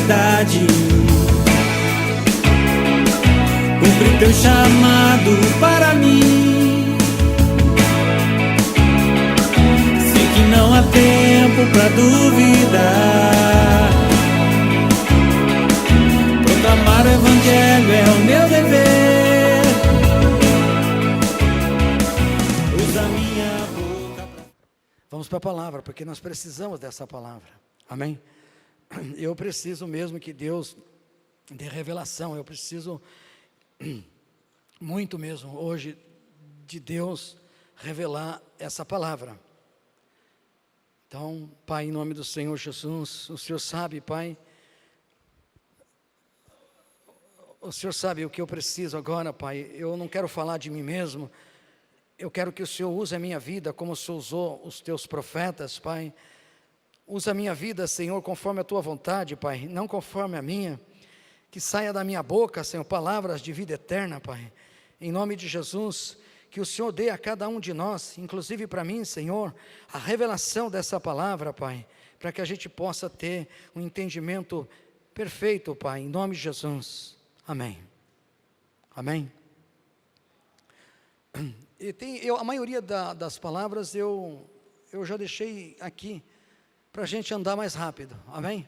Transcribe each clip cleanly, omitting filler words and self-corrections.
verdade. Cumpre teu chamado para mim. Sei que não há tempo pra duvidar. Proclamar o evangelho é o meu dever. Usa minha boca pra... Vamos para a palavra, porque nós precisamos dessa palavra. Amém? Eu preciso mesmo que Deus dê revelação. Eu preciso muito mesmo hoje de Deus revelar essa palavra. Então, Pai, em nome do Senhor Jesus, o Senhor sabe, Pai, o Senhor sabe o que eu preciso agora, Pai. Eu não quero falar de mim mesmo. Eu quero que o Senhor use a minha vida como o Senhor usou os teus profetas, Pai. Usa a minha vida, Senhor, conforme a tua vontade, Pai, não conforme a minha. Que saia da minha boca, Senhor, palavras de vida eterna, Pai. Em nome de Jesus, que o Senhor dê a cada um de nós, inclusive para mim, Senhor, a revelação dessa palavra, Pai, para que a gente possa ter um entendimento perfeito, Pai, em nome de Jesus. Amém. Amém. E a maioria das palavras eu já deixei aqui para a gente andar mais rápido, amém?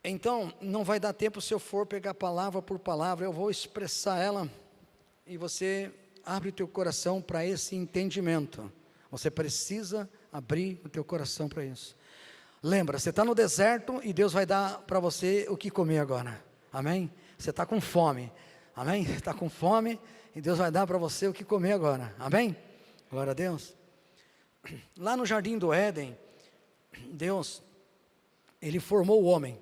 Então, não vai dar tempo se eu for pegar palavra por palavra, eu vou expressar ela e você abre o teu coração para esse entendimento. Você precisa abrir o teu coração para isso. Lembra, você está no deserto e Deus vai dar para você o que comer agora, amém? Você está com fome, amém? Está com fome e Deus vai dar para você o que comer agora, amém? Glória a Deus. Lá no jardim do Éden, Deus, Ele formou o homem,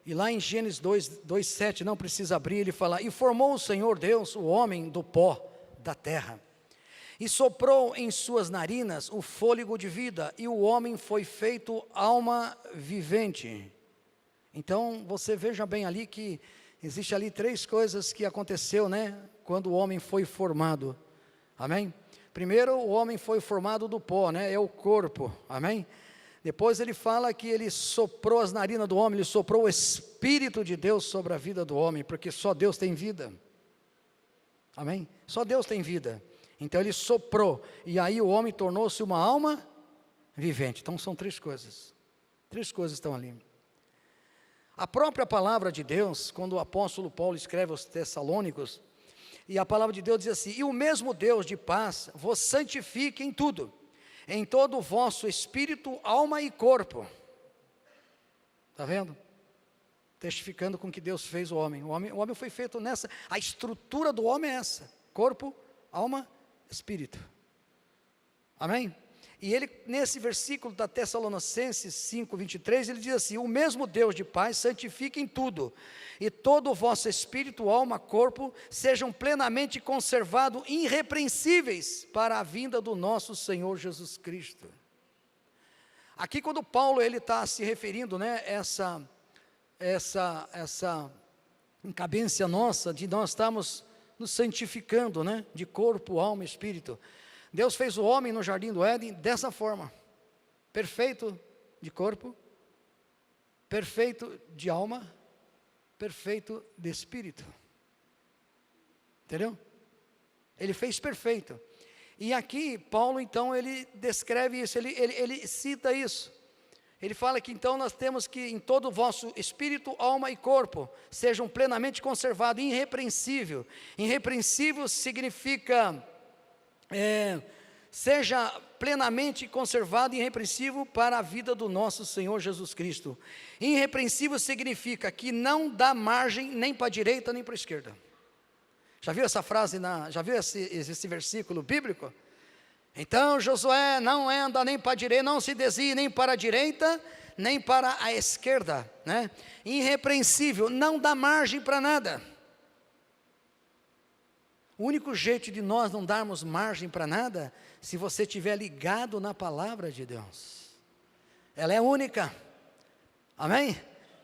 e lá em Gênesis 2:7, não precisa abrir, ele fala: e formou o Senhor Deus o homem do pó da terra, e soprou em suas narinas o fôlego de vida, e o homem foi feito alma vivente. Então você veja bem ali que existe ali 3 coisas que aconteceu, né, quando o homem foi formado, amém? Primeiro, o homem foi formado do pó, né, é o corpo, amém? Depois ele fala que ele soprou as narinas do homem, ele soprou o Espírito de Deus sobre a vida do homem, porque só Deus tem vida, amém? Só Deus tem vida, então ele soprou, e aí o homem tornou-se uma alma vivente. Então são 3 coisas estão ali. A própria palavra de Deus, quando o apóstolo Paulo escreve aos Tessalônicos, e a palavra de Deus diz assim: e o mesmo Deus de paz vos santifique em tudo, em todo o vosso espírito, alma e corpo. Está vendo? Testificando com que Deus fez o homem. O homem foi feito nessa, a estrutura do homem é essa: corpo, alma, espírito. Amém? E ele, nesse versículo da Tessalonicenses 5:23, ele diz assim: o mesmo Deus de paz santifique em tudo, e todo o vosso espírito, alma, corpo, sejam plenamente conservados, irrepreensíveis, para a vinda do nosso Senhor Jesus Cristo. Aqui quando Paulo ele está se referindo, né, essa incabência nossa, de nós estarmos nos santificando, né, de corpo, alma e espírito. Deus fez o homem no jardim do Éden dessa forma: perfeito de corpo, perfeito de alma, perfeito de espírito. Entendeu? Ele fez perfeito. E aqui Paulo então ele descreve isso, ele cita isso. Ele fala que então nós temos que em todo o vosso espírito, alma e corpo sejam plenamente conservados, irrepreensível. Irrepreensível significa seja plenamente conservado e irrepreensível para a vida do nosso Senhor Jesus Cristo. Irrepreensível significa que não dá margem nem para a direita nem para a esquerda. Já viu essa frase, já viu esse versículo bíblico? Então Josué não anda nem para a direita, não se desvia nem para a direita nem para a esquerda, né? Irrepreensível, não dá margem para nada. O único jeito de nós não darmos margem para nada, se você estiver ligado na palavra de Deus. Ela é única, amém?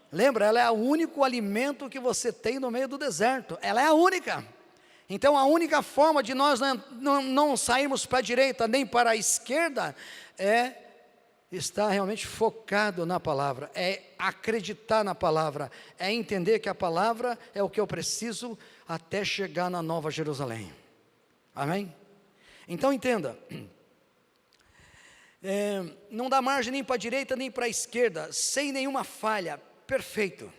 Lembra, ela é o único alimento que você tem no meio do deserto, ela é a única. Então a única forma de nós não sairmos para a direita nem para a esquerda é estar realmente focado na palavra, é acreditar na palavra, é entender que a palavra é o que eu preciso até chegar na Nova Jerusalém. Amém? Então entenda, não dá margem nem para a direita nem para a esquerda, sem nenhuma falha, perfeito.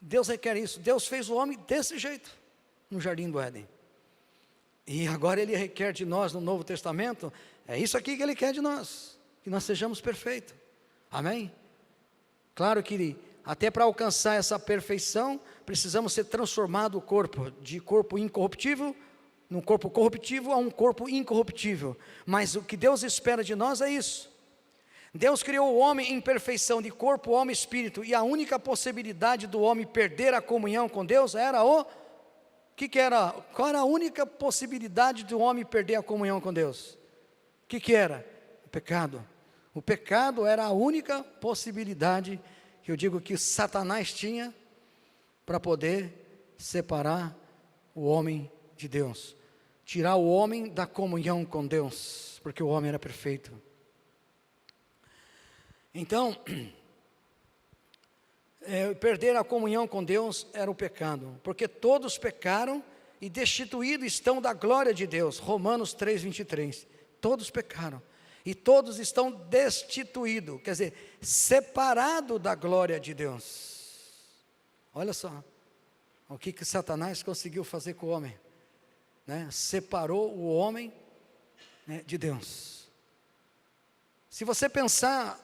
Deus requer isso. Deus fez o homem desse jeito, no jardim do Éden. E agora Ele requer de nós no Novo Testamento, é isso aqui que Ele quer de nós, que nós sejamos perfeitos. Amém? Claro que até para alcançar essa perfeição, precisamos ser transformado o corpo, de corpo incorruptível, num corpo corruptível a um corpo incorruptível. Mas o que Deus espera de nós é isso. Deus criou o homem em perfeição de corpo, alma e espírito, e a única possibilidade do homem perder a comunhão com Deus era o que era? Qual era a única possibilidade do homem perder a comunhão com Deus? O que era? O pecado. O pecado era a única possibilidade que eu digo que Satanás tinha para poder separar o homem de Deus, tirar o homem da comunhão com Deus, porque o homem era perfeito. Então, perder a comunhão com Deus era o pecado, porque todos pecaram e destituídos estão da glória de Deus, Romanos 3:23, todos pecaram, e todos estão destituídos, quer dizer, separados da glória de Deus. Olha só, o que Satanás conseguiu fazer com o homem, né? Separou o homem, né, de Deus. Se você pensar,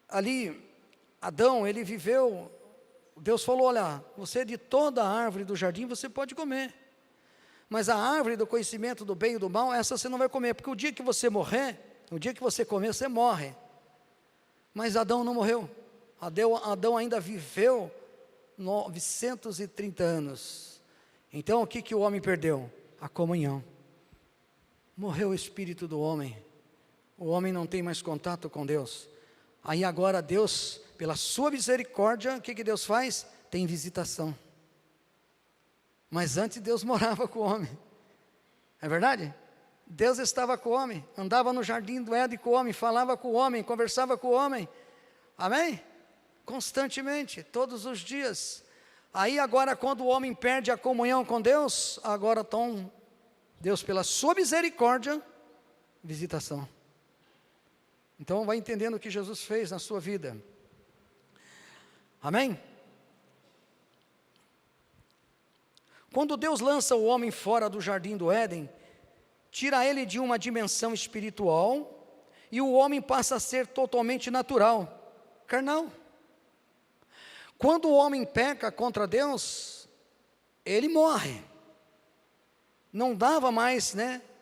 ali, Adão, ele viveu, Deus falou, olha, você de toda a árvore do jardim você pode comer, mas a árvore do conhecimento do bem e do mal, essa você não vai comer, porque o dia que você morrer, o dia que você comer, você morre. Mas Adão não morreu, Adão ainda viveu 930 anos, então o que o homem perdeu? A comunhão, morreu o espírito do homem, o homem não tem mais contato com Deus. Aí agora Deus, pela sua misericórdia, o que Deus faz? Tem visitação. Mas antes Deus morava com o homem, é verdade? Deus estava com o homem, andava no jardim do Éden com o homem, falava com o homem, conversava com o homem, amém? Constantemente, todos os dias. Aí agora quando o homem perde a comunhão com Deus, agora Deus pela sua misericórdia, visitação. Então vai entendendo o que Jesus fez na sua vida. Amém? Quando Deus lança o homem fora do jardim do Éden, tira ele de uma dimensão espiritual, e o homem passa a ser totalmente natural, carnal. Quando o homem peca contra Deus, ele morre. Não dava mais,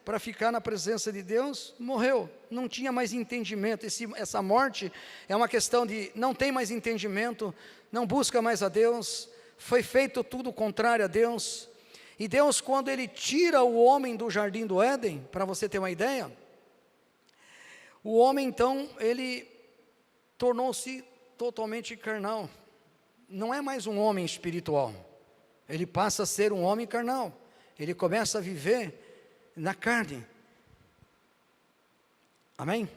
para ficar na presença de Deus, morreu, não tinha mais entendimento. Essa morte é uma questão de não tem mais entendimento, não busca mais a Deus, foi feito tudo contrário a Deus. E Deus, quando Ele tira o homem do jardim do Éden, para você ter uma ideia, o homem então, ele tornou-se totalmente carnal, não é mais um homem espiritual, ele passa a ser um homem carnal, ele começa a viver na carne, amém?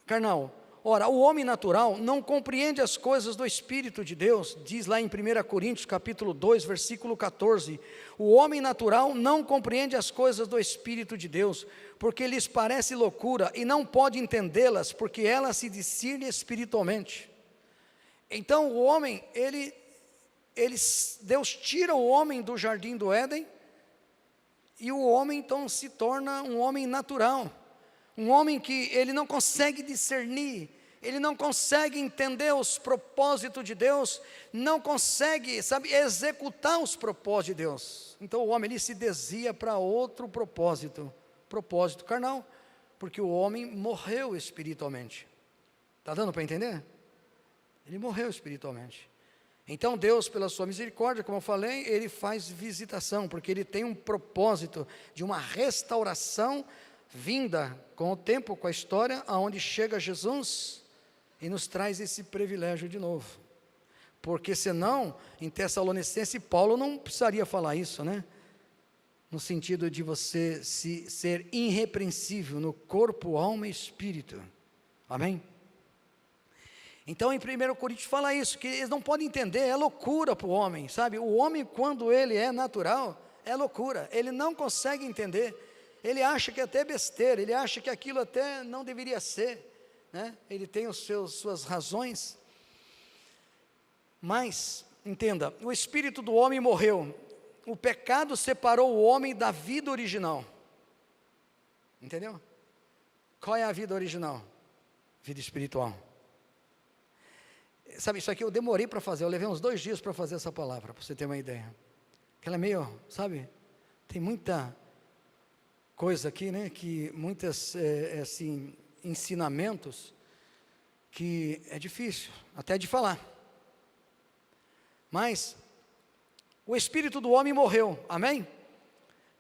Carnal. Ora, o homem natural não compreende as coisas do Espírito de Deus, diz lá em 1 Coríntios capítulo 2, versículo 14, o homem natural não compreende as coisas do Espírito de Deus, porque lhes parece loucura, e não pode entendê-las, porque elas se discernem espiritualmente. Então o homem, Deus tira o homem do jardim do Éden, e o homem então se torna um homem natural, um homem que ele não consegue discernir, ele não consegue entender os propósitos de Deus, não consegue, executar os propósitos de Deus. Então o homem ele se desvia para outro propósito carnal, porque o homem morreu espiritualmente. Está dando para entender? Ele morreu espiritualmente. Então Deus, pela sua misericórdia, como eu falei, Ele faz visitação, porque Ele tem um propósito de uma restauração vinda com o tempo, com a história, aonde chega Jesus e nos traz esse privilégio de novo. Porque senão, em Tessalonicenses, Paulo não precisaria falar isso, no sentido de você ser irrepreensível no corpo, alma e espírito. Amém? Então em 1 Coríntios fala isso, que eles não podem entender, é loucura para o homem, sabe? O homem, quando ele é natural, é loucura, ele não consegue entender, ele acha que é até besteira, ele acha que aquilo até não deveria ser, né? Ele tem suas razões, mas, entenda, o espírito do homem morreu, o pecado separou o homem da vida original, entendeu? Qual é a vida original? Vida espiritual. Sabe, isso aqui eu demorei para fazer, eu levei uns 2 dias para fazer essa palavra, para você ter uma ideia, que ela é meio, sabe, tem muita coisa aqui, né, que muitas, assim, ensinamentos, que é difícil, até de falar, mas, o espírito do homem morreu, amém?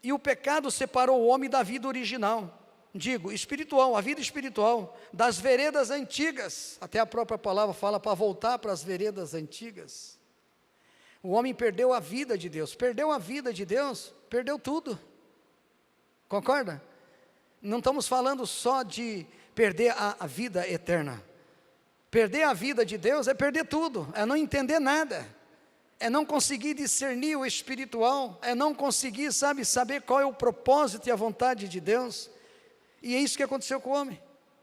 E o pecado separou o homem da vida original, digo, espiritual, a vida espiritual, das veredas antigas, até a própria palavra fala para voltar para as veredas antigas. O homem perdeu a vida de Deus, perdeu tudo, concorda? Não estamos falando só de perder a vida eterna, perder a vida de Deus é perder tudo, é não entender nada, é não conseguir discernir o espiritual, é não conseguir, saber qual é o propósito e a vontade de Deus, e é isso que aconteceu com o homem,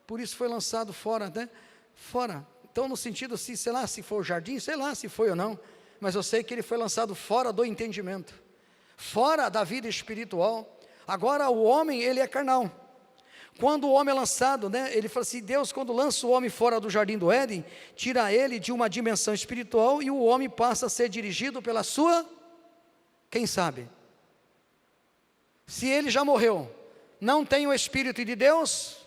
por isso foi lançado fora, né? Fora, então no sentido, sei lá, se foi o jardim, sei lá se foi ou não, mas eu sei que ele foi lançado fora do entendimento, fora da vida espiritual. Agora o homem, ele é carnal, quando o homem é lançado, né, ele fala assim, Deus quando lança o homem fora do jardim do Éden, tira ele de uma dimensão espiritual, e o homem passa a ser dirigido pela sua, quem sabe, se ele já morreu, não tem o Espírito de Deus,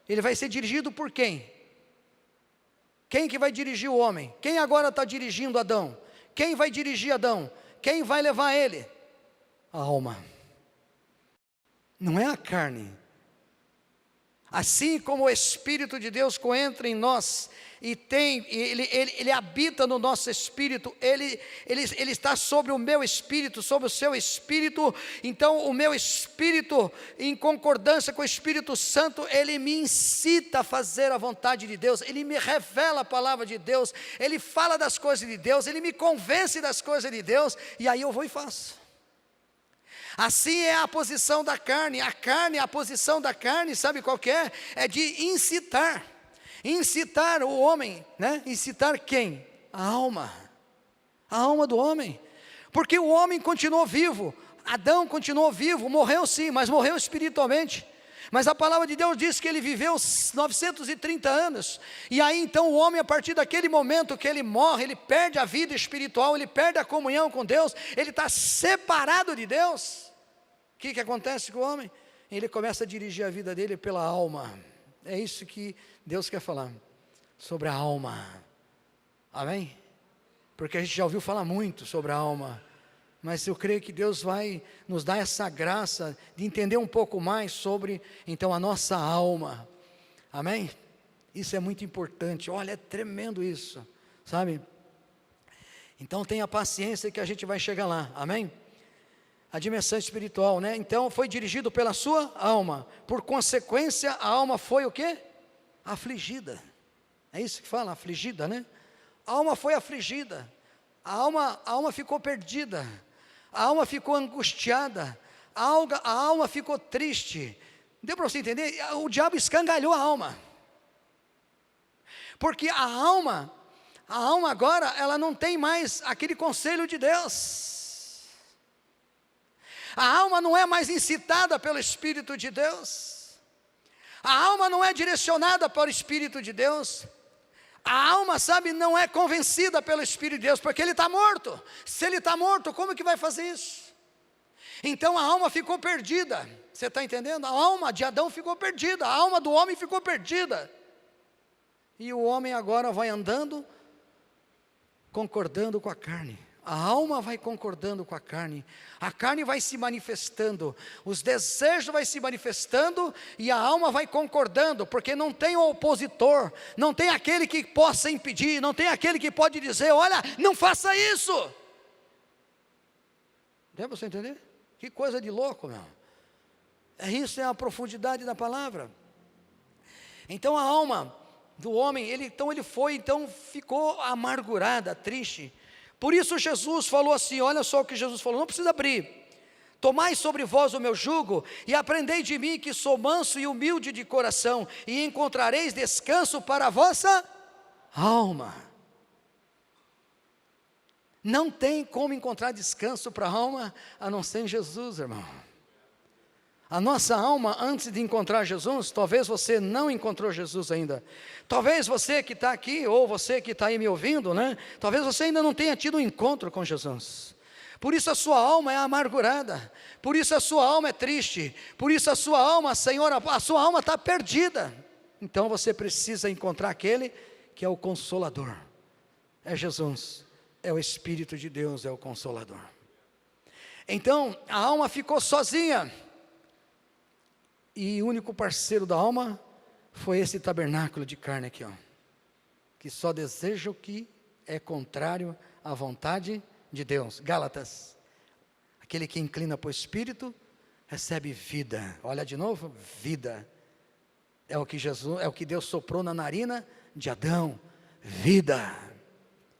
ele vai ser dirigido por quem? Quem que vai dirigir o homem? Quem agora está dirigindo Adão? Quem vai dirigir Adão? Quem vai levar ele? A alma, não é a carne. Assim como o Espírito de Deus entra em nós, e ele habita no nosso espírito, ele está sobre o meu espírito, sobre o seu espírito, então o meu espírito, em concordância com o Espírito Santo, ele me incita a fazer a vontade de Deus, ele me revela a palavra de Deus, ele fala das coisas de Deus, ele me convence das coisas de Deus, e aí eu vou e faço. Assim é a posição da carne, a posição da carne, sabe qual que é? É de incitar o homem, né? Incitar quem? A alma do homem, porque o homem continuou vivo, Adão continuou vivo, morreu sim, mas morreu espiritualmente, mas a palavra de Deus diz que ele viveu 930 anos, e aí então o homem, a partir daquele momento que ele morre, ele perde a vida espiritual, ele perde a comunhão com Deus, ele está separado de Deus. O que acontece com o homem? Ele começa a dirigir a vida dele pela alma, é isso que Deus quer falar, sobre a alma, amém? Porque a gente já ouviu falar muito sobre a alma, mas eu creio que Deus vai nos dar essa graça de entender um pouco mais sobre, então, a nossa alma, amém? Isso é muito importante, olha, é tremendo isso, sabe? Então tenha paciência que a gente vai chegar lá, amém? A dimensão espiritual, né? Então foi dirigido pela sua alma, por consequência a alma foi o quê? Afligida, é isso que fala, afligida, né? A alma foi afligida, a alma ficou perdida, a alma ficou angustiada, a alma ficou triste. Deu para você entender? O diabo escangalhou a alma, porque a alma agora, ela não tem mais aquele conselho de Deus, a alma não é mais incitada pelo Espírito de Deus, a alma não é direcionada para o Espírito de Deus, a alma, sabe, não é convencida pelo Espírito de Deus, porque ele está morto. Se ele está morto, como que vai fazer isso? Então a alma ficou perdida, você está entendendo? A alma de Adão ficou perdida, a alma do homem ficou perdida, e o homem agora vai andando, concordando com a carne. A alma vai concordando com a carne vai se manifestando, os desejos vai se manifestando, e a alma vai concordando, porque não tem o opositor, não tem aquele que possa impedir, não tem aquele que pode dizer, olha, não faça isso. Deu para você entender? Que coisa de louco, meu. Isso é a profundidade da palavra. Então a alma do homem, ficou amargurada, triste. Por isso Jesus falou assim, olha só o que Jesus falou, não precisa abrir. Tomai sobre vós o meu jugo e aprendei de mim, que sou manso e humilde de coração, e encontrareis descanso para a vossa alma. Não tem como encontrar descanso para a alma, a não ser em Jesus, irmão. A nossa alma, antes de encontrar Jesus, talvez você não encontrou Jesus ainda. Talvez você que está aqui, ou você que está aí me ouvindo, né? Talvez você ainda não tenha tido um encontro com Jesus. Por isso a sua alma é amargurada, por isso a sua alma é triste, por isso a sua alma, Senhor, a sua alma está perdida. Então você precisa encontrar aquele que é o Consolador, é Jesus, é o Espírito de Deus, é o Consolador. Então a alma ficou sozinha, e o único parceiro da alma foi esse tabernáculo de carne aqui, ó, que só deseja o que é contrário à vontade de Deus. Gálatas, aquele que inclina para o Espírito, recebe vida. Olha de novo, vida, é o que Deus soprou na narina de Adão, vida,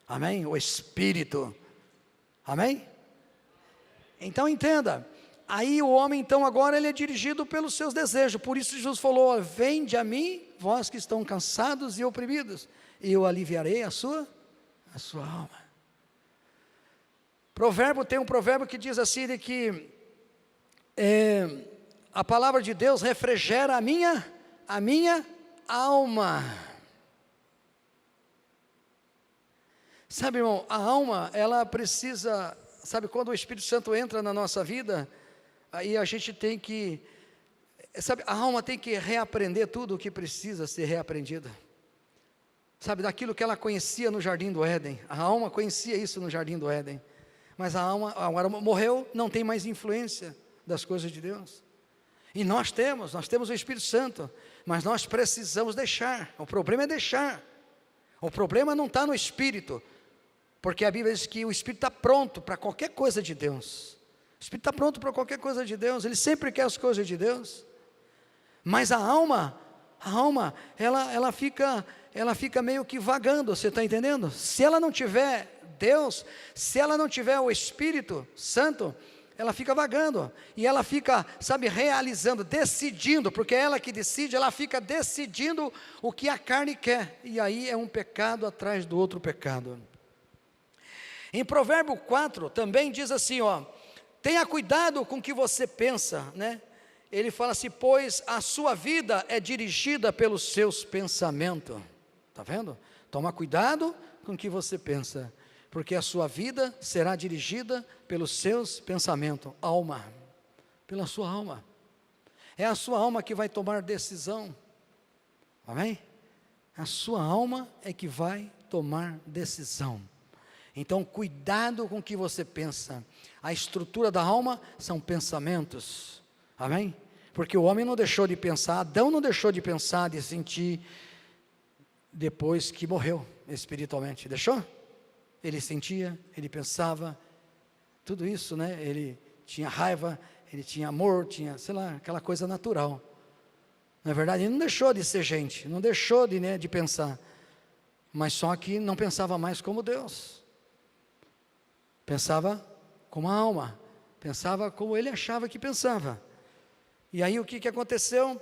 amém? O Espírito, amém? Então entenda, aí o homem então agora ele é dirigido pelos seus desejos, por isso Jesus falou, ó, vinde a mim, vós que estão cansados e oprimidos, e eu aliviarei a sua alma. Tem um provérbio que diz assim, de que a palavra de Deus refrigera a minha alma. Sabe, irmão, a alma, ela precisa, sabe, quando o Espírito Santo entra na nossa vida, aí a gente tem que, sabe, a alma tem que reaprender tudo o que precisa ser reaprendido. Sabe, daquilo que ela conhecia no Jardim do Éden, a alma conhecia isso no Jardim do Éden. Mas a alma agora morreu, não tem mais influência das coisas de Deus. E nós temos o Espírito Santo, mas nós precisamos deixar. O problema é deixar. O problema não está no Espírito, porque a Bíblia diz que o Espírito está pronto para qualquer coisa de Deus. O Espírito está pronto para qualquer coisa de Deus, ele sempre quer as coisas de Deus. Mas a alma, ela fica meio que vagando, você está entendendo? Se ela não tiver Deus, se ela não tiver o Espírito Santo, ela fica vagando, e ela fica, sabe, realizando, decidindo, porque é ela que decide, ela fica decidindo o que a carne quer, e aí é um pecado atrás do outro pecado. Em Provérbio 4, também diz assim, ó, tenha cuidado com o que você pensa, né? Ele fala assim, pois a sua vida é dirigida pelos seus pensamentos, está vendo? Toma cuidado com o que você pensa, porque a sua vida será dirigida pelos seus pensamentos, alma, pela sua alma. É a sua alma que vai tomar decisão, amém? A sua alma é que vai tomar decisão. Então cuidado com o que você pensa. A estrutura da alma são pensamentos, amém? Porque o homem não deixou de pensar, Adão não deixou de pensar, de sentir, depois que morreu espiritualmente, deixou? Ele sentia, ele pensava, tudo isso, né? Ele tinha raiva, ele tinha amor, tinha, sei lá, aquela coisa natural. Na verdade, ele não deixou de ser gente, não deixou de pensar, mas só que não pensava mais como Deus. Pensava como a alma, pensava como ele achava que pensava. E aí o que aconteceu?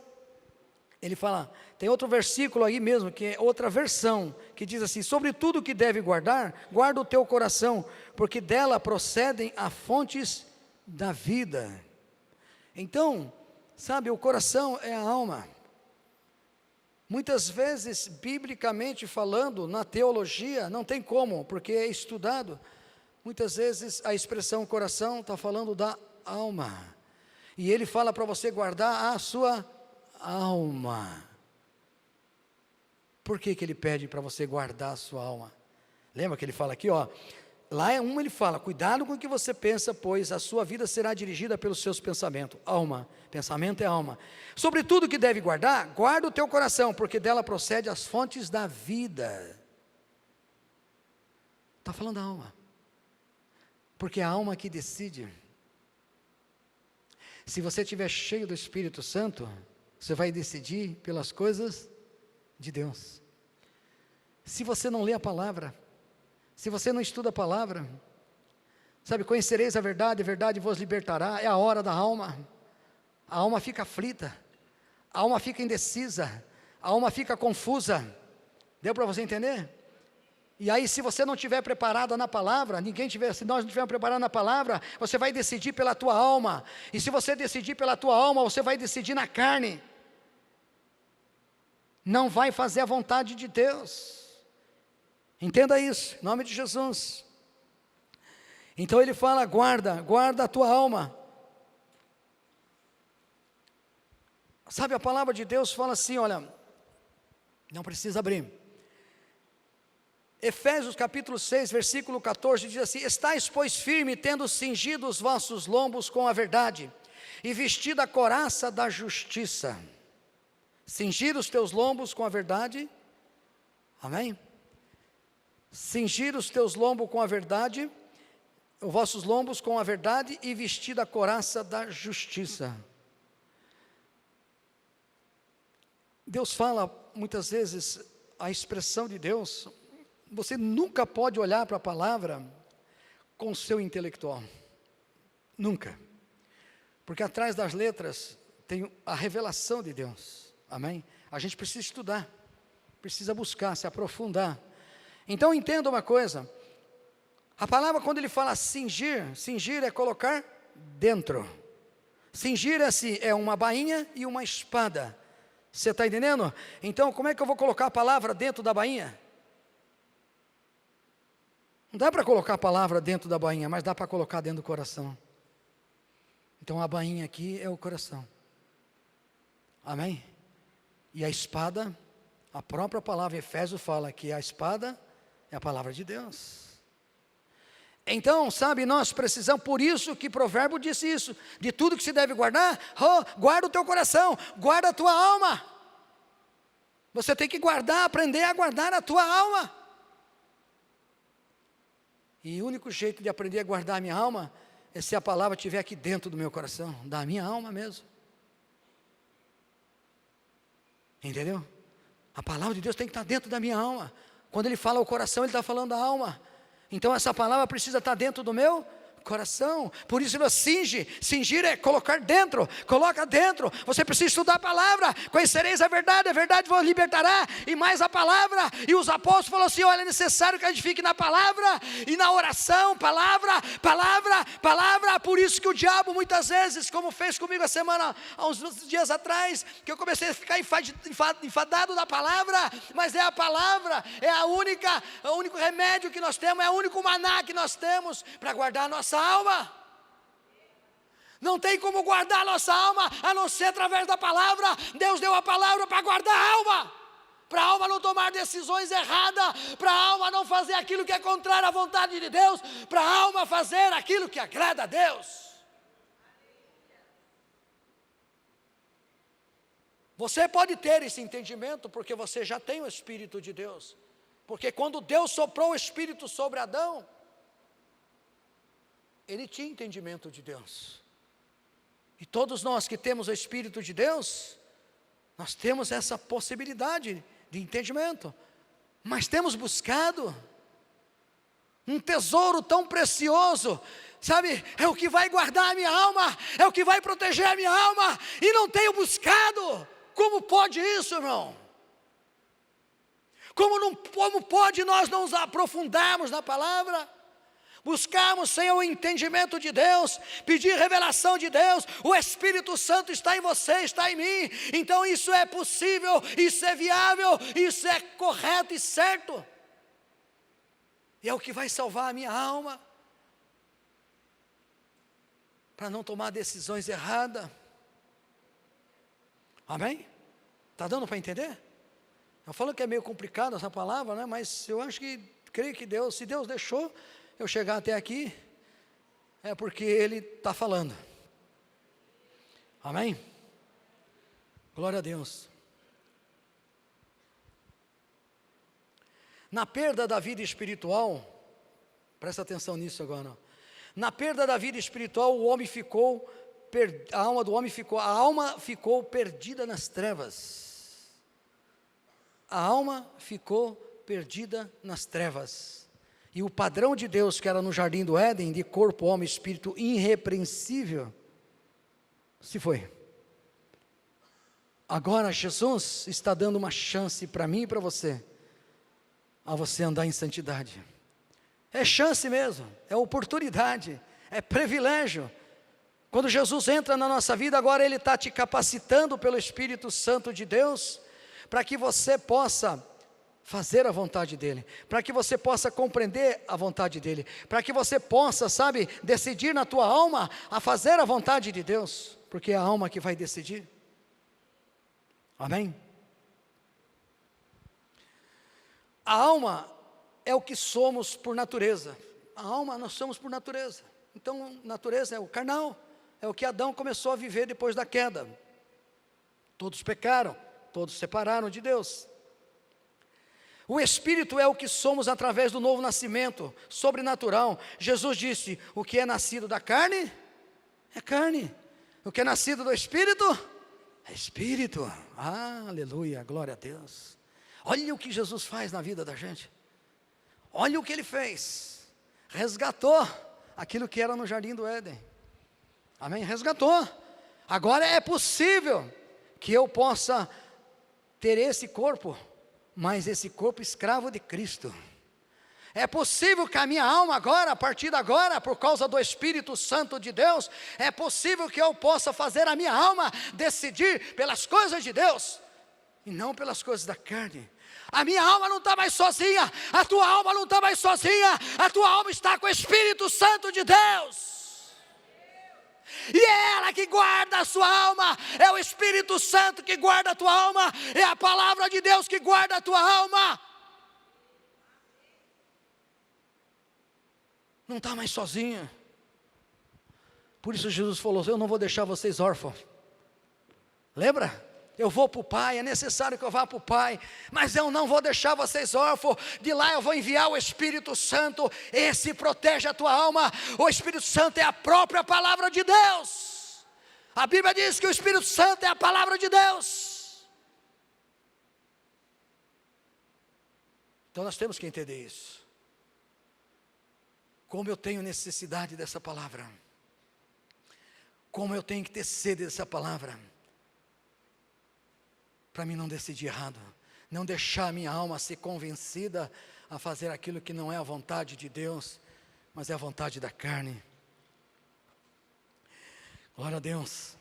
Ele fala, tem outro versículo aí mesmo, que é outra versão, que diz assim, sobre tudo que deve guardar, guarda o teu coração, porque dela procedem as fontes da vida. Então, sabe, o coração é a alma. Muitas vezes, biblicamente falando, na teologia, não tem como, porque é estudado, muitas vezes a expressão coração está falando da alma, e ele fala para você guardar a sua alma. Por que ele pede para você guardar a sua alma? Lembra que ele fala aqui, ó, lá ele fala, cuidado com o que você pensa, pois a sua vida será dirigida pelos seus pensamentos. Alma, pensamento é alma. Sobre tudo que deve guardar, guarda o teu coração, porque dela procede as fontes da vida. Está falando da alma, porque é a alma que decide. Se você estiver cheio do Espírito Santo, você vai decidir pelas coisas de Deus. Se você não lê a palavra, se você não estuda a palavra, sabe, conhecereis a verdade vos libertará, é a hora da alma. A alma fica aflita, a alma fica indecisa, a alma fica confusa. Deu para você entender? E aí, se você não estiver preparado na palavra, se nós não estivermos preparados na palavra, você vai decidir pela tua alma. E se você decidir pela tua alma, você vai decidir na carne. Não vai fazer a vontade de Deus. Entenda isso, em nome de Jesus. Então ele fala, guarda a tua alma. Sabe, a palavra de Deus fala assim, olha, não precisa abrir. Efésios capítulo 6, versículo 14, diz assim: estais, pois, firme, tendo cingido os vossos lombos com a verdade, e vestido a couraça da justiça. Cingir os teus lombos com a verdade, amém? Cingir os teus lombos com a verdade, os vossos lombos com a verdade, e vestido a couraça da justiça. Deus fala, muitas vezes, a expressão de Deus. Você nunca pode olhar para a palavra com o seu intelectual, nunca, porque atrás das letras tem a revelação de Deus, amém? A gente precisa estudar, precisa buscar, se aprofundar. Então entenda uma coisa, a palavra, quando ele fala cingir é colocar dentro. Cingir é uma bainha e uma espada. Você está entendendo? Então como é que eu vou colocar a palavra dentro da bainha? Não dá para colocar a palavra dentro da bainha, mas dá para colocar dentro do coração. Então a bainha aqui é o coração, amém? E a espada, a própria palavra Efésios fala que a espada é a palavra de Deus. Então, sabe, nós precisamos, por isso que Provérbio disse isso, de tudo que se deve guardar, guarda o teu coração, guarda a tua alma. Você tem que guardar, aprender a guardar a tua alma. E o único jeito de aprender a guardar a minha alma é se a palavra estiver aqui dentro do meu coração, da minha alma mesmo. Entendeu? A palavra de Deus tem que estar dentro da minha alma. Quando ele fala o coração, ele está falando da alma. Então essa palavra precisa estar dentro do meu coração. Por isso ele cingir é colocar dentro, coloca dentro. Você precisa estudar a palavra, conhecereis a verdade vos libertará, e mais a palavra. E os apóstolos falaram assim, olha, é necessário que a gente fique na palavra, e na oração, palavra. Por isso que o diabo muitas vezes, como fez comigo há uns dias atrás, que eu comecei a ficar enfadado da palavra, mas é a palavra, é o único remédio que nós temos, é o único maná que nós temos, para guardar a nossa alma. Não tem como guardar a nossa alma, a não ser através da palavra. Deus deu a palavra para guardar a alma, para a alma não tomar decisões erradas, para a alma não fazer aquilo que é contrário à vontade de Deus, para a alma fazer aquilo que agrada a Deus. Você pode ter esse entendimento, porque você já tem o Espírito de Deus, porque quando Deus soprou o Espírito sobre Adão, ele tinha entendimento de Deus. E todos nós que temos o Espírito de Deus, nós temos essa possibilidade de entendimento. Mas temos buscado um tesouro tão precioso, sabe? É o que vai guardar a minha alma, é o que vai proteger a minha alma, e não tenho buscado. Como pode isso, irmão? Como pode nós não nos aprofundarmos na palavra? Buscarmos sem o entendimento de Deus, pedir revelação de Deus. O Espírito Santo está em você, está em mim. Então isso é possível, isso é viável, isso é correto e certo. E é o que vai salvar a minha alma, para não tomar decisões erradas. Amém? Está dando para entender? Eu falo que é meio complicado essa palavra, né? Mas eu acho que, creio que Deus, se Deus deixou eu chegar até aqui, é porque Ele está falando. Amém? Glória a Deus. Na perda da vida espiritual, presta atenção nisso agora. Na perda da vida espiritual, o homem ficou a alma ficou perdida nas trevas. A alma ficou perdida nas trevas. E o padrão de Deus, que era no jardim do Éden, de corpo, alma e espírito irrepreensível, se foi. Agora Jesus está dando uma chance para mim e para você, a você andar em santidade. É chance mesmo, é oportunidade, é privilégio. Quando Jesus entra na nossa vida, agora Ele está te capacitando pelo Espírito Santo de Deus, para que você possa fazer a vontade dEle, para que você possa compreender a vontade dEle, para que você possa, decidir na tua alma a fazer a vontade de Deus, porque é a alma que vai decidir. Amém? A alma é o que somos por natureza. A alma nós somos por natureza. Então, natureza é o carnal, é o que Adão começou a viver depois da queda. Todos pecaram, todos se separaram de Deus. O Espírito é o que somos através do novo nascimento, sobrenatural. Jesus disse, o que é nascido da carne, é carne. O que é nascido do Espírito, é Espírito. Aleluia, glória a Deus. Olha o que Jesus faz na vida da gente. Olha o que Ele fez. Resgatou aquilo que era no jardim do Éden. Amém? Resgatou. Agora é possível que eu possa ter esse corpo, mas esse corpo escravo de Cristo. É possível que a minha alma agora, a partir de agora, por causa do Espírito Santo de Deus, é possível que eu possa fazer a minha alma decidir pelas coisas de Deus, e não pelas coisas da carne. A minha alma não está mais sozinha, a tua alma não está mais sozinha, a tua alma está com o Espírito Santo de Deus. E é ela que guarda a sua alma, é o Espírito Santo que guarda a tua alma, é a palavra de Deus que guarda a tua alma. Não está mais sozinha. Por isso Jesus falou, eu não vou deixar vocês órfãos. Lembra? Eu vou para o Pai, é necessário que eu vá para o Pai, mas eu não vou deixar vocês órfãos. De lá eu vou enviar o Espírito Santo, esse protege a tua alma. O Espírito Santo é a própria palavra de Deus. A Bíblia diz que o Espírito Santo é a palavra de Deus. Então nós temos que entender isso. Como eu tenho necessidade dessa palavra. Como eu tenho que ter sede dessa palavra. Para mim não decidir errado, não deixar a minha alma ser convencida a fazer aquilo que não é a vontade de Deus, mas é a vontade da carne. Glória a Deus.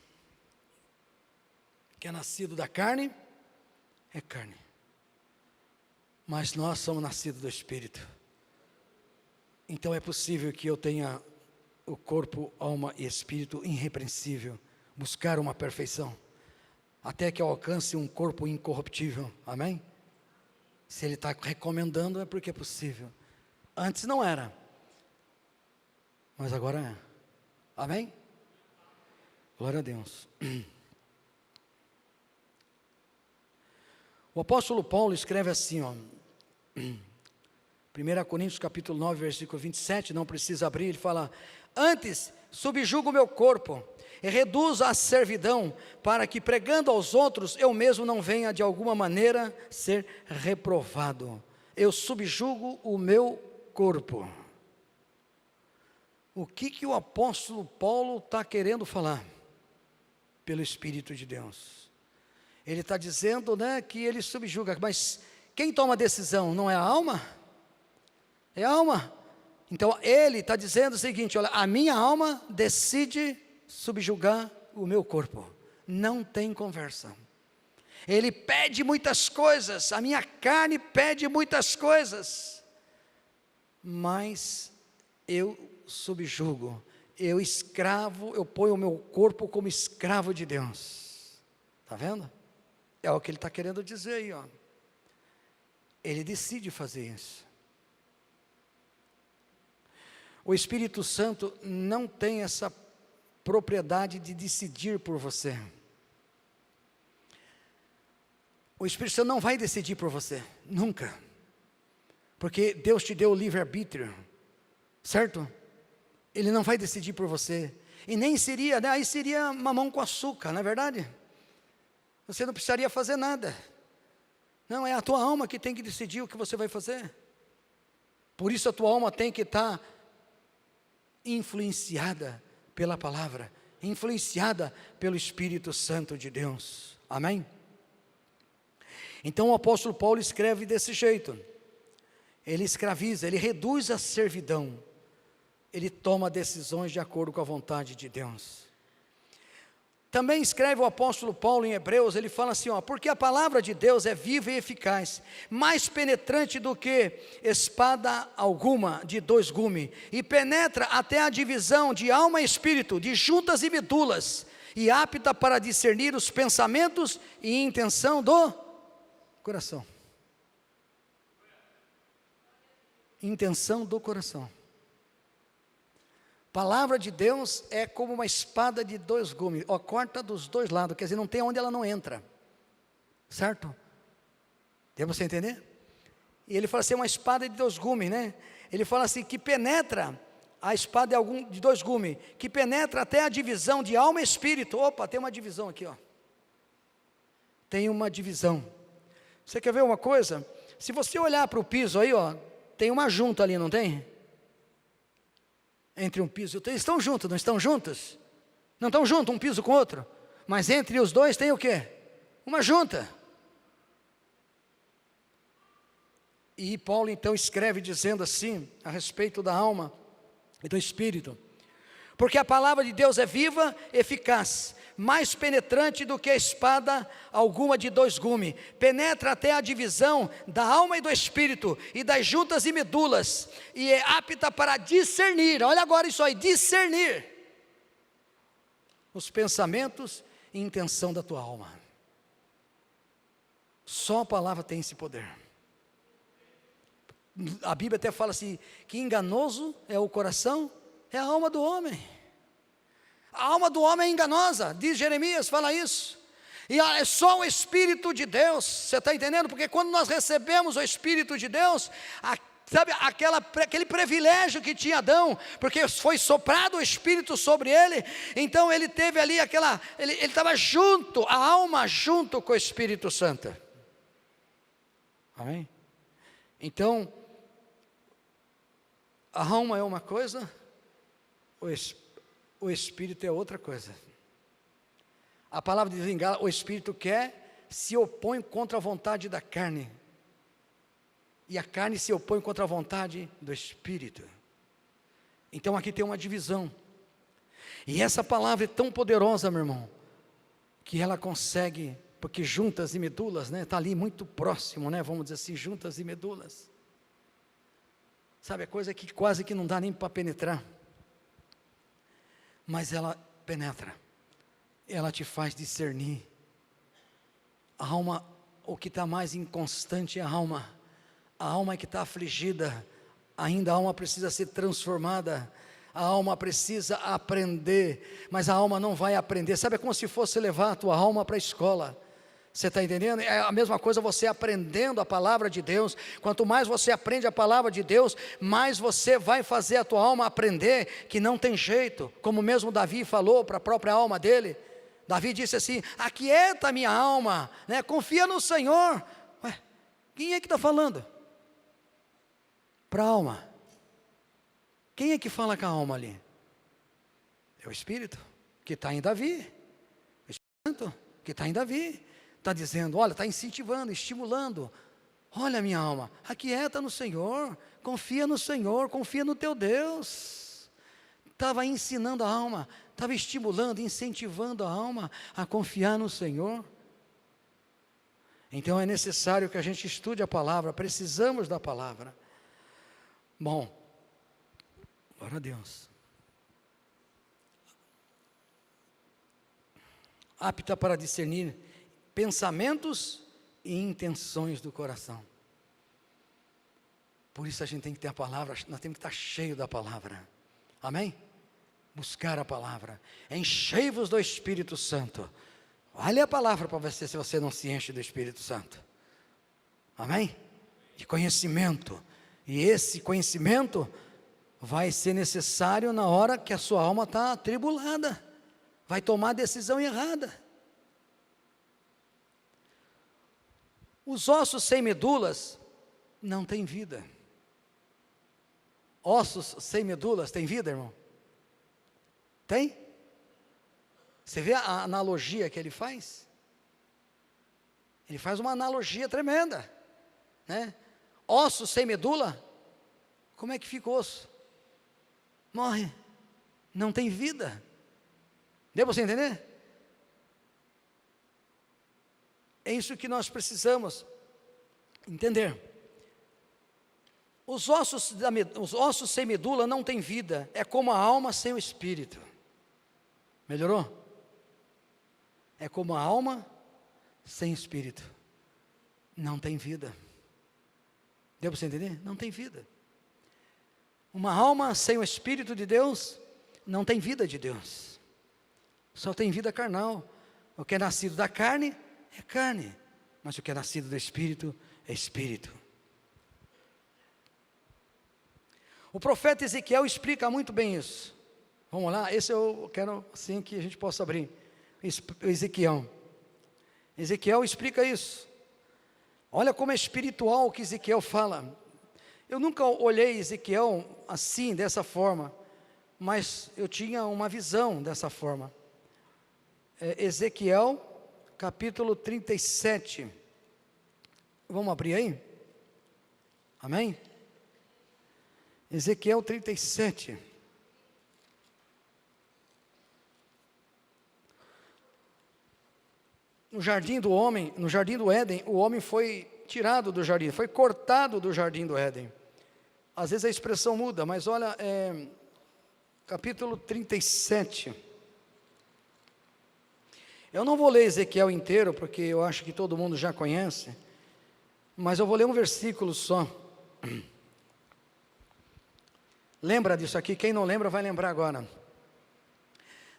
Que é nascido da carne, é carne. Mas nós somos nascidos do Espírito. Então é possível que eu tenha o corpo, alma e espírito irrepreensível, buscar uma perfeição, até que eu alcance um corpo incorruptível, amém? Se Ele está recomendando é porque é possível. Antes não era, mas agora é, amém? Glória a Deus. O apóstolo Paulo escreve assim, 1 Coríntios capítulo 9, versículo 27, não precisa abrir, ele fala, antes subjugo o meu corpo, e reduzo a servidão, para que pregando aos outros, eu mesmo não venha de alguma maneira ser reprovado. Eu subjugo o meu corpo. O que o apóstolo Paulo está querendo falar? Pelo Espírito de Deus. Ele está dizendo, que ele subjuga, mas quem toma a decisão não é a alma? É a alma. Então ele está dizendo o seguinte, olha, a minha alma decide subjugar o meu corpo, não tem conversa. Ele pede muitas coisas, a minha carne pede muitas coisas, mas eu subjugo, eu ponho o meu corpo como escravo de Deus. Está vendo? É o que ele está querendo dizer aí, ó. Ele decide fazer isso. O Espírito Santo não tem essa propriedade de decidir por você. O Espírito Santo não vai decidir por você, nunca. Porque Deus te deu o livre-arbítrio, certo? Ele não vai decidir por você. E nem seria, né? Aí seria mamão com açúcar, não é verdade? Você não precisaria fazer nada. Não, é a tua alma que tem que decidir o que você vai fazer. Por isso a tua alma tem que estar influenciada pela palavra, influenciada pelo Espírito Santo de Deus. Amém? Então o apóstolo Paulo escreve desse jeito. Ele escraviza, ele reduz a servidão. Ele toma decisões de acordo com a vontade de Deus. Também escreve o apóstolo Paulo em Hebreus, ele fala assim, porque a palavra de Deus é viva e eficaz, mais penetrante do que espada alguma de dois gumes, e penetra até a divisão de alma e espírito, de juntas e medulas, e apta para discernir os pensamentos e intenção do coração. Intenção do coração. Palavra de Deus é como uma espada de dois gumes, corta dos dois lados, quer dizer, não tem onde ela não entra, certo? Deu para você entender? E ele fala assim, uma espada de dois gumes, né? Ele fala assim, que penetra, a espada de dois gumes, que penetra até a divisão de alma e espírito. Opa, tem uma divisão aqui, tem uma divisão. Você quer ver uma coisa? Se você olhar para o piso aí, tem uma junta ali, não tem? Entre um piso e outro, eles estão juntos, não estão juntos? Não estão juntos, um piso com o outro, mas entre os dois tem o quê? Uma junta. E Paulo então escreve dizendo assim, a respeito da alma e do espírito, porque a palavra de Deus é viva, eficaz, mais penetrante do que a espada alguma de dois gumes, penetra até a divisão da alma e do espírito, e das juntas e medulas, e é apta para discernir, olha agora isso aí, discernir os pensamentos e intenção da tua alma. Só a palavra tem esse poder. A Bíblia até fala assim, que enganoso é o coração, é a alma do homem. A alma do homem é enganosa, diz Jeremias, fala isso. E é só o Espírito de Deus, você está entendendo? Porque quando nós recebemos o Espírito de Deus, sabe aquele privilégio que tinha Adão, porque foi soprado o Espírito sobre ele, então ele teve ali ele estava junto, a alma junto com o Espírito Santo. Amém? Então, a alma é uma coisa, o Espírito é outra coisa. A palavra diz em Gálatas, o Espírito se opõe contra a vontade da carne, e a carne se opõe contra a vontade do Espírito. Então aqui tem uma divisão, e essa palavra é tão poderosa, meu irmão, que ela consegue, porque juntas e medulas, está ali muito próximo, vamos dizer assim, juntas e medulas, sabe, a coisa que quase que não dá nem para penetrar, mas ela penetra, ela te faz discernir. A alma, o que está mais inconstante é a alma que está afligida, ainda a alma precisa ser transformada, a alma precisa aprender, mas a alma não vai aprender, sabe, é como se fosse levar a tua alma para a escola. Você está entendendo? É a mesma coisa você aprendendo a palavra de Deus. Quanto mais você aprende a palavra de Deus, mais você vai fazer a tua alma aprender que não tem jeito, como mesmo Davi falou para a própria alma dele. Davi disse assim, aquieta minha alma, confia no Senhor. Ué, quem é que está falando? Para a alma. Quem é que fala com a alma ali? É o Espírito que está em Davi, o Espírito que está em Davi. Está dizendo, olha, está incentivando, estimulando, olha minha alma, aquieta no Senhor, confia no teu Deus. Estava ensinando a alma, estava estimulando, incentivando a alma a confiar no Senhor. Então é necessário que a gente estude a palavra, precisamos da palavra. Bom, glória a Deus. Apta para discernir pensamentos e intenções do coração. Por isso a gente tem que ter a palavra, nós temos que estar cheio da palavra. Amém? Buscar a palavra. Enchei-vos do Espírito Santo. Olha a palavra para você, se você não se enche do Espírito Santo. Amém? De conhecimento. E esse conhecimento vai ser necessário na hora que a sua alma está atribulada, vai tomar a decisão errada. Os ossos sem medulas não têm vida. Ossos sem medulas têm vida, irmão? Tem? Você vê a analogia que ele faz? Ele faz uma analogia tremenda, né? Ossos sem medula, como é que fica o osso? Morre, não tem vida. Deu para você entender? É isso que nós precisamos entender. Os ossos sem medula não têm vida, é como a alma sem o espírito. Melhorou? É como a alma sem espírito, não tem vida. Deu para você entender? Não tem vida. Uma alma sem o Espírito de Deus, não tem vida de Deus, só tem vida carnal. O que é nascido da carne, é carne, mas o que é nascido do Espírito, é Espírito. O profeta Ezequiel explica muito bem isso. Vamos lá, esse eu quero assim que a gente possa abrir. Ezequiel explica isso. Olha como é espiritual o que Ezequiel fala. Eu nunca olhei Ezequiel assim, dessa forma, mas eu tinha uma visão dessa forma. Ezequiel, capítulo 37. Vamos abrir aí? Amém? Ezequiel 37. No jardim do Éden, o homem foi tirado do jardim, foi cortado do jardim do Éden. Às vezes a expressão muda, mas olha, capítulo 37. Eu não vou ler Ezequiel inteiro, porque eu acho que todo mundo já conhece, mas eu vou ler um versículo só. Lembra disso aqui? Quem não lembra vai lembrar agora.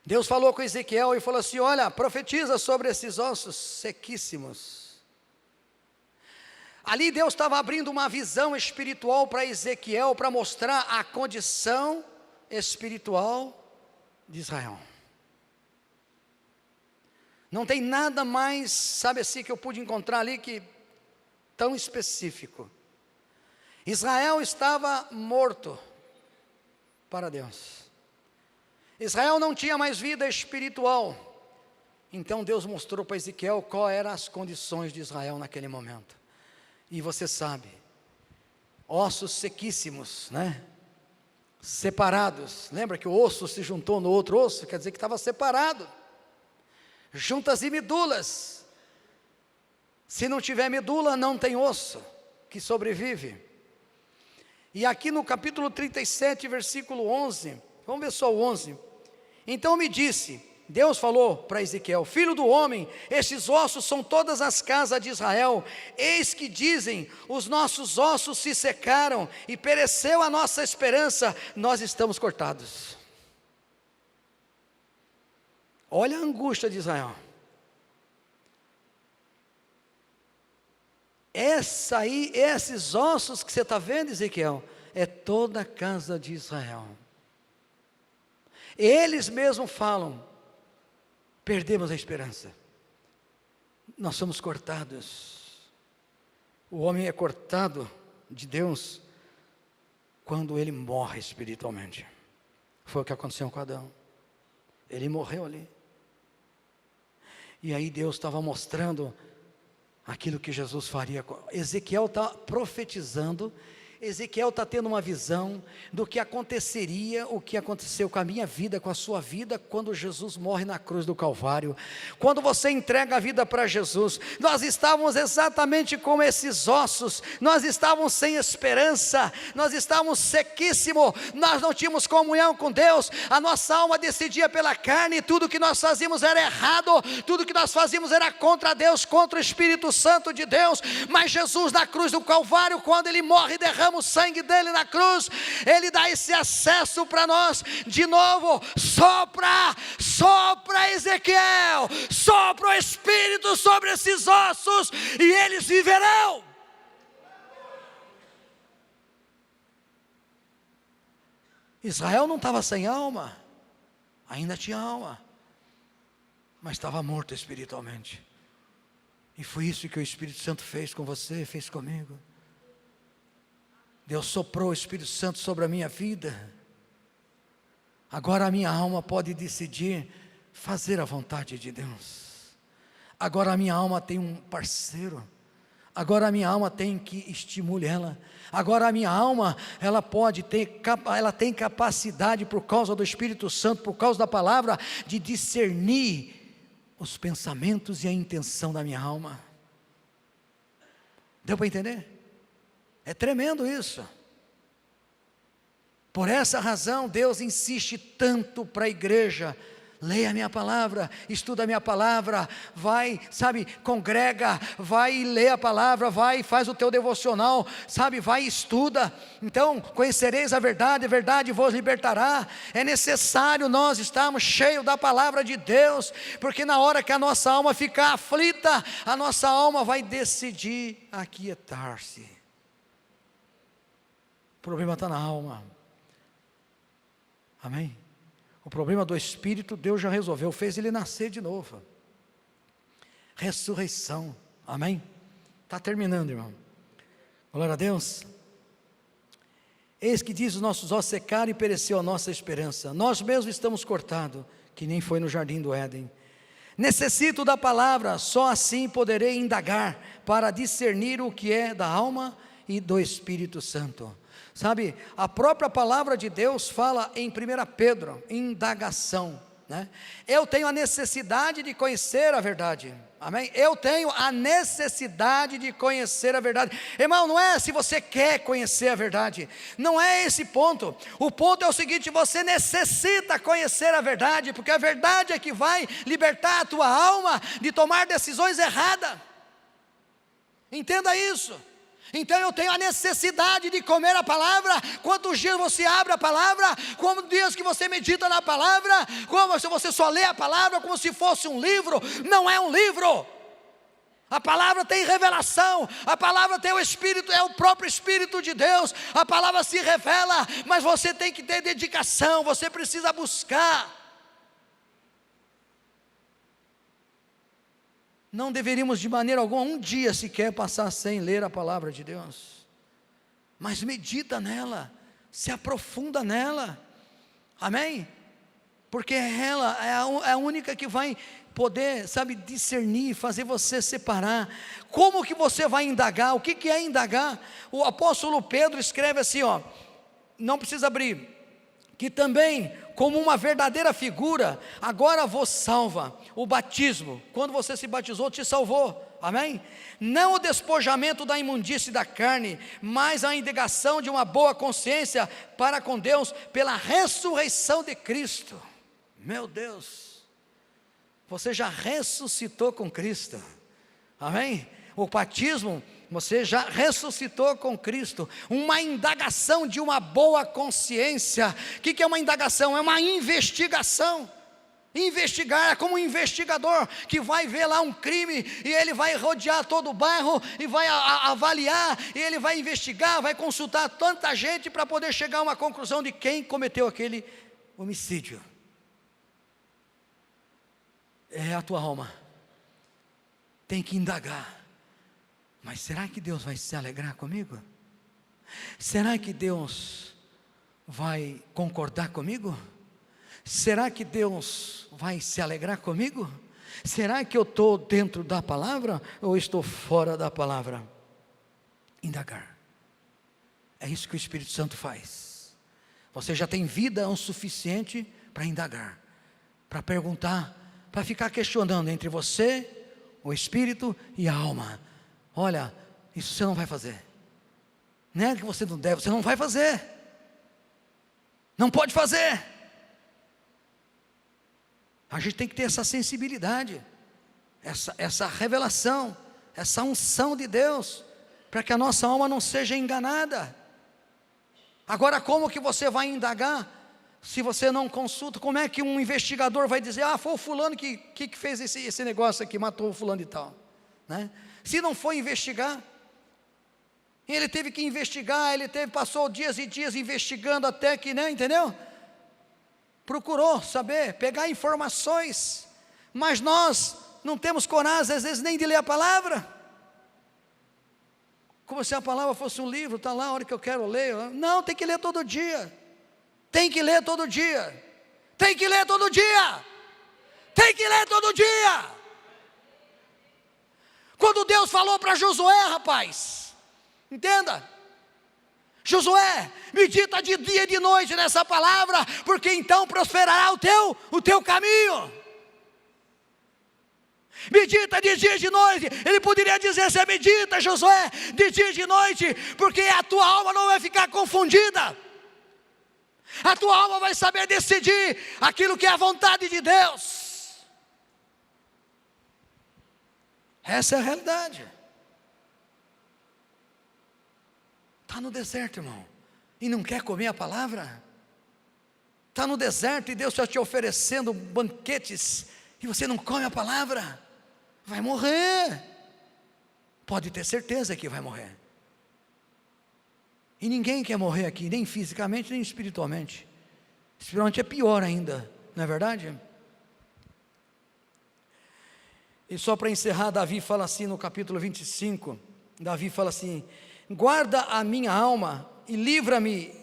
Deus falou com Ezequiel e falou assim: olha, profetiza sobre esses ossos sequíssimos. Ali Deus estava abrindo uma visão espiritual para Ezequiel, para mostrar a condição espiritual de Israel. Não tem nada mais, sabe assim, que eu pude encontrar ali que tão específico. Israel estava morto para Deus. Israel não tinha mais vida espiritual. Então Deus mostrou para Ezequiel quais eram as condições de Israel naquele momento. E você sabe, ossos sequíssimos, né? Separados. Lembra que o osso se juntou no outro osso? Quer dizer que estava separado. Juntas e medulas. Se não tiver medula, não tem osso que sobrevive. E aqui no capítulo 37, versículo 11, vamos ver só o 11. Então me disse, Deus falou para Ezequiel: filho do homem, estes ossos são todas as casas de Israel. Eis que dizem, os nossos ossos se secaram e pereceu a nossa esperança, nós estamos cortados. Olha a angústia de Israel. Esses ossos que você está vendo, Ezequiel, é toda a casa de Israel. Eles mesmos falam: perdemos a esperança, nós somos cortados. O homem é cortado de Deus quando ele morre espiritualmente. Foi o que aconteceu com Adão. Ele morreu ali. E aí Deus estava mostrando aquilo que Jesus faria. Ezequiel está profetizando. Ezequiel está tendo uma visão do que aconteceria, o que aconteceu com a minha vida, com a sua vida, quando Jesus morre na cruz do Calvário. Quando você entrega a vida para Jesus, nós estávamos exatamente como esses ossos, nós estávamos sem esperança, nós estávamos sequíssimos, nós não tínhamos comunhão com Deus, a nossa alma decidia pela carne, tudo que nós fazíamos era errado, tudo que nós fazíamos era contra Deus, contra o Espírito Santo de Deus. Mas Jesus na cruz do Calvário, quando Ele morre e derrama o sangue dele na cruz, Ele dá esse acesso para nós. De novo, sopra Ezequiel, sopra o Espírito sobre esses ossos e eles viverão. Israel não estava sem alma, ainda tinha alma, mas estava morto espiritualmente. E foi isso que o Espírito Santo fez com você, fez comigo. Deus soprou o Espírito Santo sobre a minha vida. Agora a minha alma pode decidir fazer a vontade de Deus. Agora a minha alma tem um parceiro. Agora a minha alma tem que estimular ela. Agora a minha alma, ela tem capacidade, por causa do Espírito Santo, por causa da palavra, de discernir os pensamentos e a intenção da minha alma. Deu para entender? É tremendo isso. Por essa razão Deus insiste tanto para a igreja: leia a minha palavra, estuda a minha palavra, vai, congrega, vai e lê a palavra, vai e faz o teu devocional, vai e estuda. Então, conhecereis a verdade vos libertará. É necessário nós estarmos cheios da palavra de Deus, porque na hora que a nossa alma ficar aflita, a nossa alma vai decidir aquietar-se. O problema está na alma. Amém? O problema do espírito, Deus já resolveu, fez ele nascer de novo. Ressurreição, amém? Está terminando, irmão. Glória a Deus. Eis que diz: os nossos ossos secaram e pereceu a nossa esperança. Nós mesmos estamos cortados, que nem foi no jardim do Éden. Necessito da palavra, só assim poderei indagar, para discernir o que é da alma e do Espírito Santo. A própria palavra de Deus fala em 1 Pedro, indagação, né? Eu tenho a necessidade de conhecer a verdade, amém? Eu tenho a necessidade de conhecer a verdade. Irmão, não é se você quer conhecer a verdade, não é esse ponto. O ponto é o seguinte: você necessita conhecer a verdade, porque a verdade é que vai libertar a tua alma de tomar decisões erradas. Entenda isso. Então eu tenho a necessidade de comer a palavra. Quantos dias você abre a palavra? Quantos dias que você medita na palavra? Como se você só lê a palavra como se fosse um livro? Não é um livro. A palavra tem revelação, a palavra tem o Espírito, é o próprio Espírito de Deus. A palavra se revela, mas você tem que ter dedicação, você precisa buscar. Não deveríamos de maneira alguma, um dia sequer, passar sem ler a palavra de Deus. Mas medita nela, se aprofunda nela, amém? Porque ela é a única que vai poder, discernir, fazer você separar. Como que você vai indagar? O que é indagar? O apóstolo Pedro escreve assim, não precisa abrir, que também, como uma verdadeira figura, agora vos salva. O batismo, quando você se batizou, te salvou, amém? Não o despojamento da imundície da carne, mas a indagação de uma boa consciência para com Deus, pela ressurreição de Cristo. Meu Deus, você já ressuscitou com Cristo, amém? O batismo, você já ressuscitou com Cristo. Uma indagação de uma boa consciência. O que é uma indagação? É uma investigação. Investigar é como um investigador que vai ver lá um crime e ele vai rodear todo o bairro e vai avaliar, e ele vai investigar, vai consultar tanta gente para poder chegar a uma conclusão de quem cometeu aquele homicídio. É a tua alma, tem que indagar. Mas será que Deus vai se alegrar comigo? Será que Deus vai concordar comigo? Será que Deus vai se alegrar comigo? Será que eu estou dentro da palavra ou estou fora da palavra? Indagar. É isso que o Espírito Santo faz. Você já tem vida o suficiente para indagar, para perguntar, para ficar questionando entre você, o Espírito e a alma. Olha, isso você não vai fazer. Não é que você não deve, você não vai fazer. Não pode fazer. A gente tem que ter essa sensibilidade, essa revelação, essa unção de Deus, para que a nossa alma não seja enganada. Agora, como que você vai indagar, se você não consulta? Como é que um investigador vai dizer, foi o fulano que fez esse negócio aqui, matou o fulano e tal, né? Se não for investigar, Ele teve que investigar, passou dias e dias investigando até que, né, entendeu? Procurou saber, pegar informações, mas nós não temos coragem, às vezes, nem de ler a palavra, como se a palavra fosse um livro, está lá a hora que eu quero ler. Não, tem que ler todo dia, tem que ler todo dia, tem que ler todo dia, tem que ler todo dia. Quando Deus falou para Josué, rapaz, entenda, Josué, medita de dia e de noite nessa palavra, porque então prosperará o teu caminho. Medita de dia e de noite. Ele poderia dizer: você medita, Josué, de dia e de noite, porque a tua alma não vai ficar confundida, a tua alma vai saber decidir aquilo que é a vontade de Deus. Essa é a realidade. Está no deserto, irmão, e não quer comer a palavra? Está no deserto e Deus está te oferecendo banquetes, e você não come a palavra? Vai morrer. Pode ter certeza que vai morrer. E ninguém quer morrer aqui, nem fisicamente, nem espiritualmente. Espiritualmente é pior ainda, não é verdade? E só para encerrar, Davi fala assim no capítulo 25, Davi fala assim: guarda a minha alma e livra-me,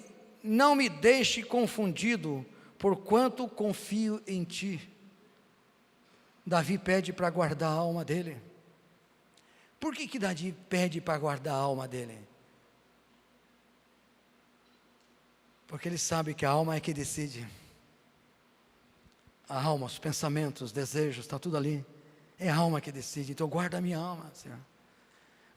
não me deixe confundido, porquanto confio em ti. Davi pede para guardar a alma dele. Por que Davi pede para guardar a alma dele? Porque ele sabe que a alma é que decide. A alma, os pensamentos, os desejos, está tudo ali. É a alma que decide. Então guarda a minha alma, Senhor.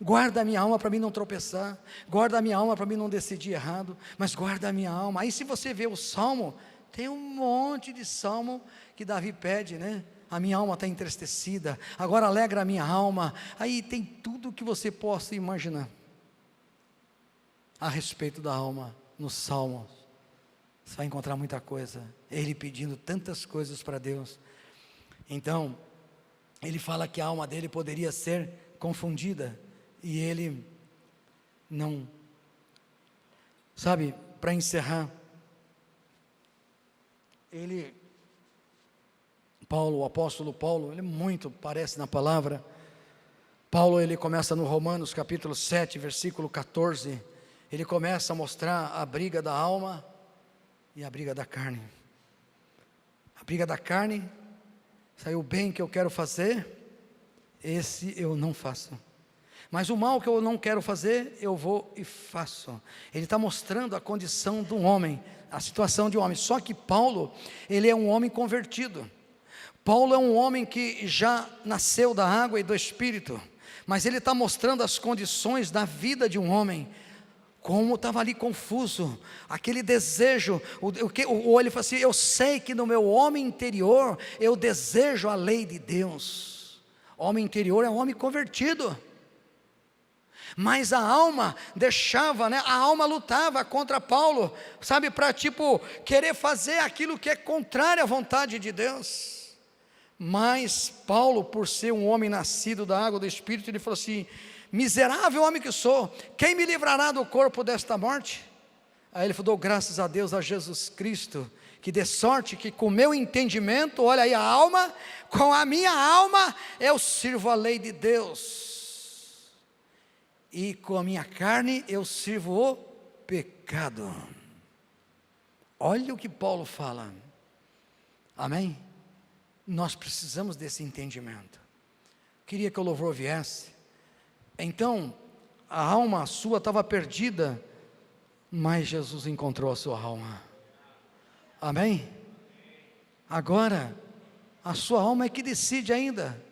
Guarda a minha alma para mim não tropeçar, guarda a minha alma para mim não decidir errado, mas guarda a minha alma. Aí se você vê o salmo, tem um monte de salmo que Davi pede, né? A minha alma está entristecida, agora alegra a minha alma. Aí tem tudo que você possa imaginar a respeito da alma nos salmos. Você vai encontrar muita coisa, ele pedindo tantas coisas para Deus. Então ele fala que a alma dele poderia ser confundida, e ele não, sabe, para encerrar, o apóstolo Paulo, ele muito parece na palavra. Paulo, ele começa no Romanos capítulo 7, versículo 14, ele começa a mostrar a briga da alma e a briga da carne. A briga da carne, saiu o bem que eu quero fazer, esse eu não faço, mas o mal que eu não quero fazer, eu vou e faço. Ele está mostrando a condição de um homem, a situação de um homem. Só que Paulo, ele é um homem convertido. Paulo é um homem que já nasceu da água e do Espírito, mas ele está mostrando as condições da vida de um homem, como estava ali confuso, aquele desejo, ele fala assim: eu sei que no meu homem interior, eu desejo a lei de Deus. Homem interior é um homem convertido, mas a alma deixava, né? A alma lutava contra Paulo, sabe, para querer fazer aquilo que é contrário à vontade de Deus. Mas Paulo, por ser um homem nascido da água do Espírito, ele falou assim: miserável homem que sou, quem me livrará do corpo desta morte? Aí ele falou: dou graças a Deus, a Jesus Cristo, que de sorte que com o meu entendimento, olha aí a alma, com a minha alma eu sirvo a lei de Deus, e com a minha carne eu sirvo o pecado. Olha o que Paulo fala, amém? Nós precisamos desse entendimento. Queria que o louvor viesse. Então, a alma sua estava perdida, mas Jesus encontrou a sua alma, amém? Agora, a sua alma é que decide ainda.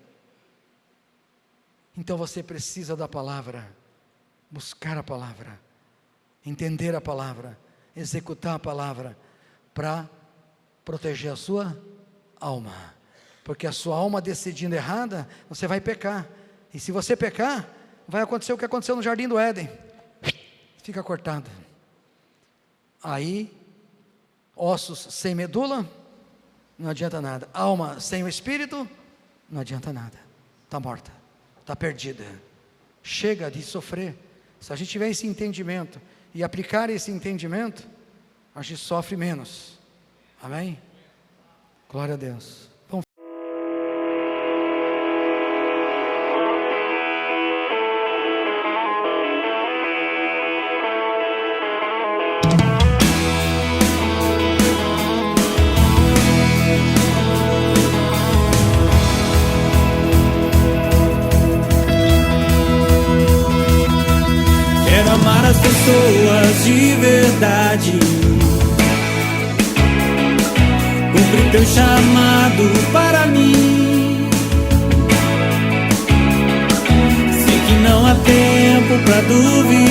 Então você precisa da palavra, buscar a palavra, entender a palavra, executar a palavra, para proteger a sua alma. Porque a sua alma decidindo errada, você vai pecar. E se você pecar, vai acontecer o que aconteceu no Jardim do Éden. Fica cortado. Aí, ossos sem medula, não adianta nada. Alma sem o Espírito, não adianta nada. Está morta, está perdida. Chega de sofrer, Se a gente tiver esse entendimento e aplicar esse entendimento, a gente sofre menos. Amém? Glória a Deus. Vamos. Quero amar as pessoas de verdade, cumprir teu chamado para mim. Sei que não há tempo pra duvidar,